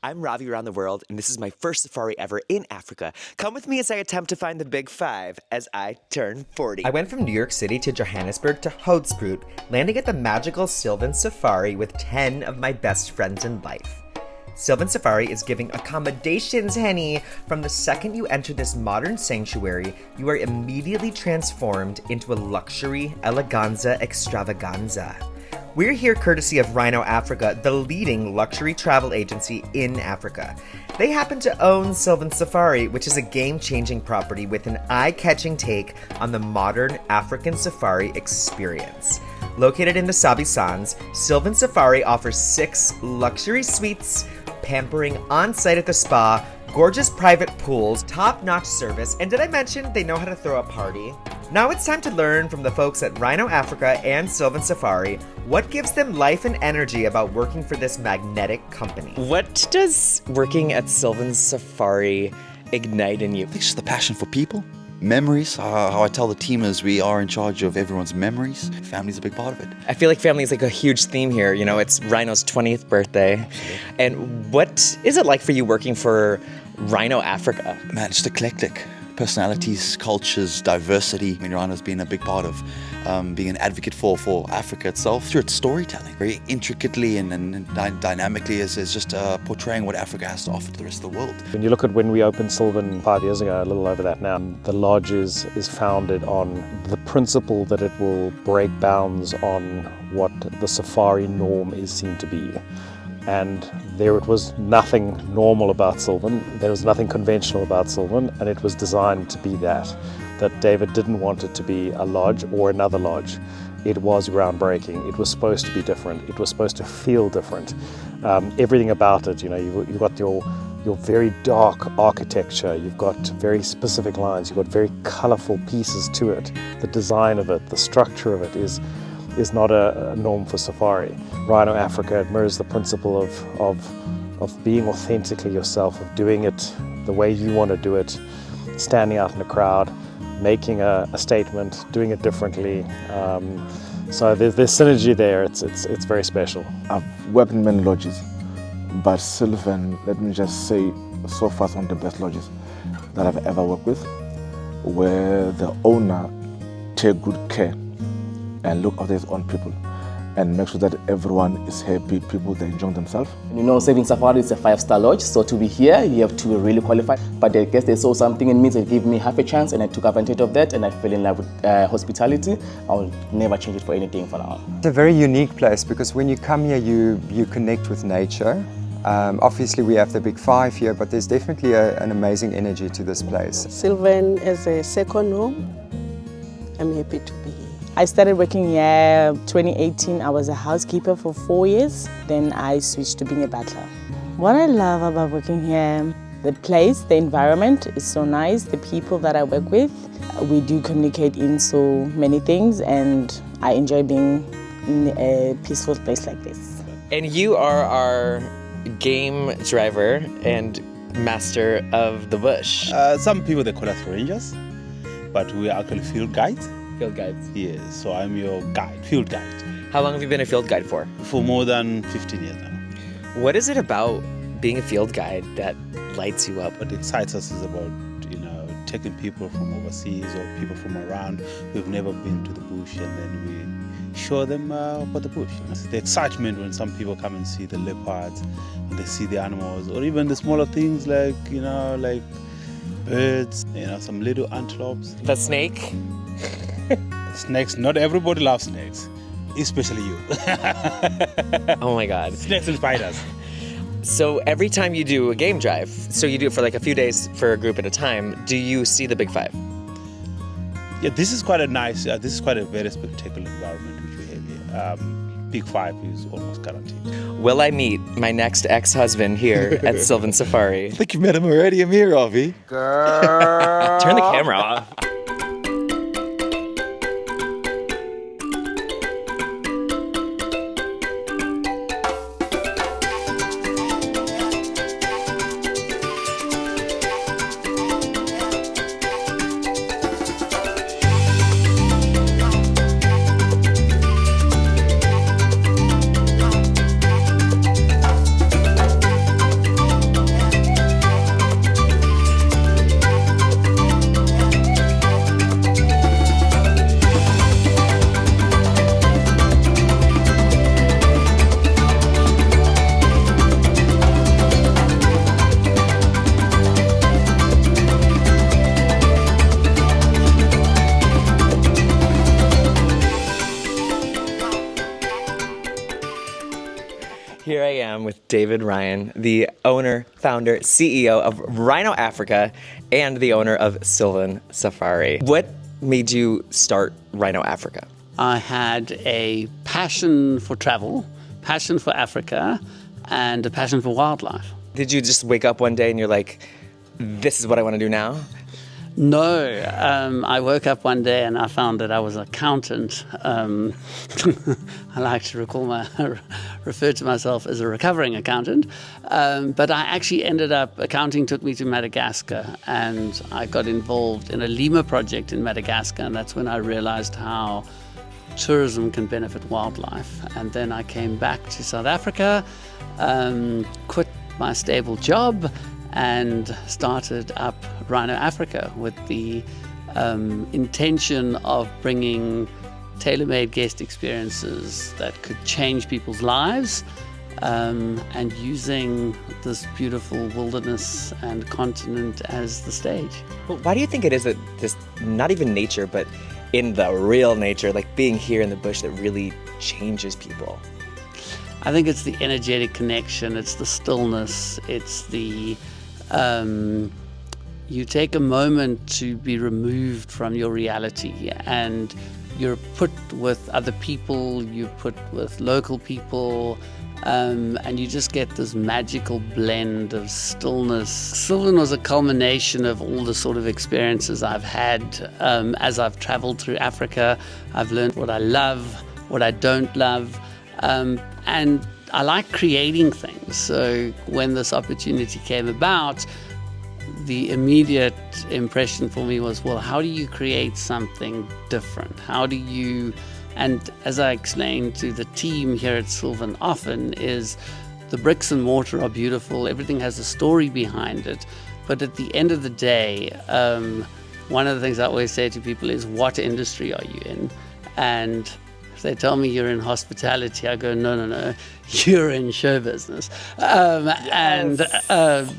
I'm Ravi around the world, and this is my first safari ever in Africa. Come with me as I attempt to find the big five as I turn 40. I went from New York City to Johannesburg to Hoedspruit, landing at the magical Silvan Safari with 10 of my best friends in life. Silvan Safari is giving accommodations, Henny. From the second you enter this modern sanctuary, you are immediately transformed into a luxury eleganza extravaganza. We're here courtesy of RHINO Africa, the leading luxury travel agency in Africa. They happen to own Silvan Safari, which is a game-changing property with an eye-catching take on the modern African safari experience. Located in the Sabi Sands, Silvan Safari offers 6 luxury suites, pampering on-site at the spa, gorgeous private pools, top-notch service, and did I mention they know how to throw a party? Now it's time to learn from the folks at RHINO Africa and Silvan Safari what gives them life and energy about working for this magnetic company. What does working at Silvan Safari ignite in you? It's just the passion for people. Memories, how I tell the team is we are in charge of everyone's memories. Family's a big part of it. I feel like family is like a huge theme here. You know, it's RHINO's 20th birthday. Absolutely. And what is it like for you working for RHINO Africa? Man, just eclectic. Personalities, cultures, diversity. I mean, RHINO's been a big part of being an advocate for Africa itself through its storytelling. Very intricately and dynamically is just portraying what Africa has to offer to the rest of the world. When you look at when we opened Silven 5 years ago, a little over that now, the lodge is founded on the principle that it will break bounds on what the safari norm is seen to be. And there it was nothing normal about Silven, there was nothing conventional about Silven, and it was designed to be that David didn't want it to be a lodge or another lodge. It was groundbreaking, it was supposed to be different, it was supposed to feel different. Everything about it, you know, you've got your very dark architecture, you've got very specific lines, you've got very colourful pieces to it. The design of it, the structure of it is not a norm for safari. RHINO Africa mirrors the principle of being authentically yourself, of doing it the way you want to do it, standing out in a crowd, making a statement, doing it differently. So there's synergy there. It's very special. I've worked in many lodges, but Silven, let me just say, so far it's one of the best lodges that I've ever worked with, where the owner take good care and look after his own people and make sure that everyone is happy, people they enjoy themselves. You know, Silvan Safari is a 5-star lodge, so to be here, you have to be really qualified. But I guess they saw something in me that gave me half a chance, and I took advantage of that, and I fell in love with hospitality. I'll never change it for anything for now. It's a very unique place because when you come here, you connect with nature. Obviously, we have the big 5 here, but there's definitely an amazing energy to this place. Silven is a second home. I'm happy to be here. I started working here 2018. I was a housekeeper for 4 years. Then I switched to being a butler. What I love about working here, the place, the environment is so nice. The people that I work with, we do communicate in so many things, and I enjoy being in a peaceful place like this. And you are our game driver and master of the bush. Some people, they call us rangers, but we are actually field guides. Field guides. Yes, so I'm your guide, field guide. How long have you been a field guide for? For more than 15 years now. What is it about being a field guide that lights you up? What excites us is about, you know, taking people from overseas or people from around who've never been to the bush, and then we show them about the bush. The excitement when some people come and see the leopards, and they see the animals, or even the smaller things like, you know, like birds, you know, some little antelopes. The snake? Snakes, not everybody loves snakes, especially you. Oh my God. Snakes and spiders. So every time you do a game drive, so you do it for like a few days for a group at a time, do you see the big 5? Yeah, this is quite a nice, this is quite a very spectacular environment which we have here. Big 5 is almost guaranteed. Will I meet my next ex-husband here at Silvan Safari? I think you met him already. I'm here, Ravi. Girl. Turn the camera off. am with David Ryan, the owner, founder, CEO of RHINO Africa, and the owner of Silvan Safari. What made you start RHINO Africa? I had a passion for travel, passion for Africa, and a passion for wildlife. Did you just wake up one day and you're like, this is what I want to do now? No, I woke up one day and I found that I was an accountant. I like to refer to myself as a recovering accountant. But I actually ended up, accounting took me to Madagascar, and I got involved in a lemur project in Madagascar, and that's when I realized how tourism can benefit wildlife. And then I came back to South Africa, quit my stable job, and started up RHINO Africa with the intention of bringing tailor-made guest experiences that could change people's lives, and using this beautiful wilderness and continent as the stage. Well, why do you think it is that this, not even nature, but in the real nature, like being here in the bush, that really changes people? I think it's the energetic connection, it's the stillness, it's the you take a moment to be removed from your reality, and you're put with other people, you're put with local people, and you just get this magical blend of stillness. Silven was a culmination of all the sort of experiences I've had as I've traveled through Africa. I've learned what I love, what I don't love, and I like creating things. So when this opportunity came about, the immediate impression for me was, well, how do you create something different? How do you, and as I explained to the team here at Silven often, is the bricks and mortar are beautiful, everything has a story behind it, but at the end of the day, one of the things I always say to people is, what industry are you in? And if they tell me you're in hospitality, I go, no, you're in show business. And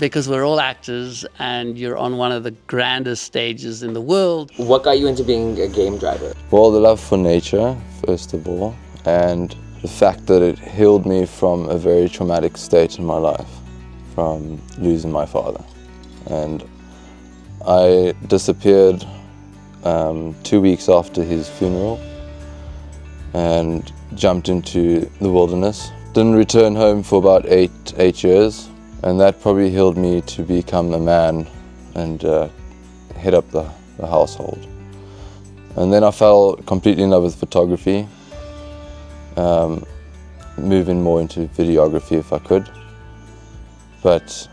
because we're all actors and you're on one of the grandest stages in the world. What got you into being a game driver? Well, the love for nature, first of all, and the fact that it healed me from a very traumatic state in my life, from losing my father. And I disappeared 2 weeks after his funeral and jumped into the wilderness. Didn't return home for about eight years, and that probably healed me to become a man and head up the household. And then I fell completely in love with photography, moving more into videography if I could. But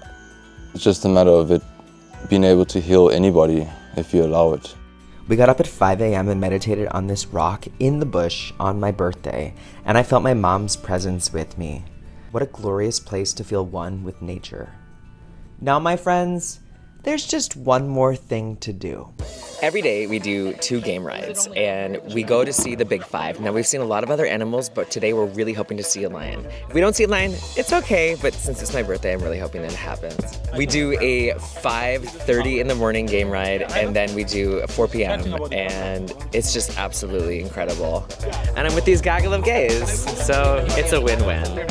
it's just a matter of it being able to heal anybody if you allow it. We got up at 5 a.m. and meditated on this rock in the bush on my birthday, and I felt my mom's presence with me. What a glorious place to feel one with nature. Now, my friends, there's just one more thing to do. Every day we do 2 game rides, and we go to see the big 5. Now, we've seen a lot of other animals, but today we're really hoping to see a lion. If we don't see a lion, it's okay, but since it's my birthday, I'm really hoping that it happens. We do a 5:30 in the morning game ride, and then we do a 4 p.m., and it's just absolutely incredible. And I'm with these gaggle of gays, so it's a win-win.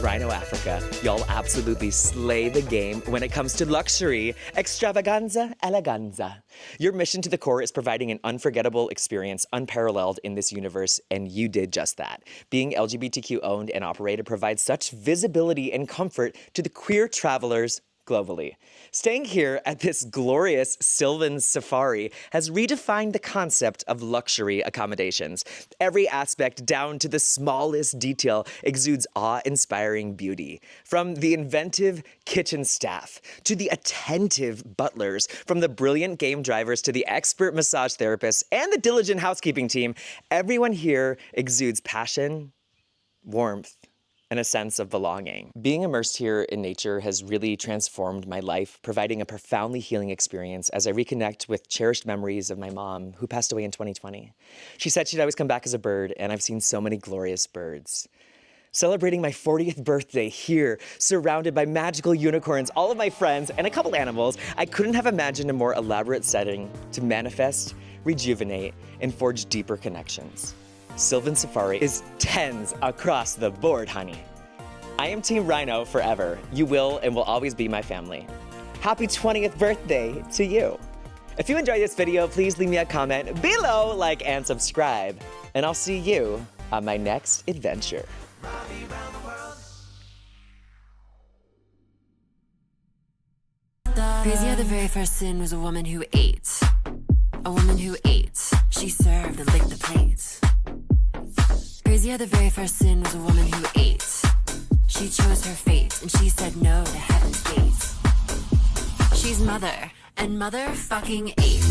RHINO Africa, y'all absolutely slay the game when it comes to luxury, extravaganza, eleganza. Your mission to the core is providing an unforgettable experience, unparalleled in this universe, and you did just that. Being LGBTQ-owned and operated provides such visibility and comfort to the queer travelers globally. Staying here at this glorious Silvan Safari has redefined the concept of luxury accommodations. Every aspect, down to the smallest detail, exudes awe-inspiring beauty. From the inventive kitchen staff, to the attentive butlers, from the brilliant game drivers to the expert massage therapists and the diligent housekeeping team, everyone here exudes passion, warmth, and a sense of belonging. Being immersed here in nature has really transformed my life, providing a profoundly healing experience as I reconnect with cherished memories of my mom, who passed away in 2020. She said she'd always come back as a bird, and I've seen so many glorious birds. Celebrating my 40th birthday here, surrounded by magical unicorns, all of my friends, and a couple animals, I couldn't have imagined a more elaborate setting to manifest, rejuvenate, and forge deeper connections. Silvan Safari is 10s across the board, honey. I am Team RHINO forever. You will and will always be my family. Happy 20th birthday to you. If you enjoyed this video, please leave me a comment below, like, and subscribe. And I'll see you on my next adventure. Crazy how the very first sin was a woman who ate. A woman who ate. She served and licked the plates. Crazy how the very first sin was a woman who ate. She chose her fate and she said no to heaven's gates. She's mother and mother fucking ate.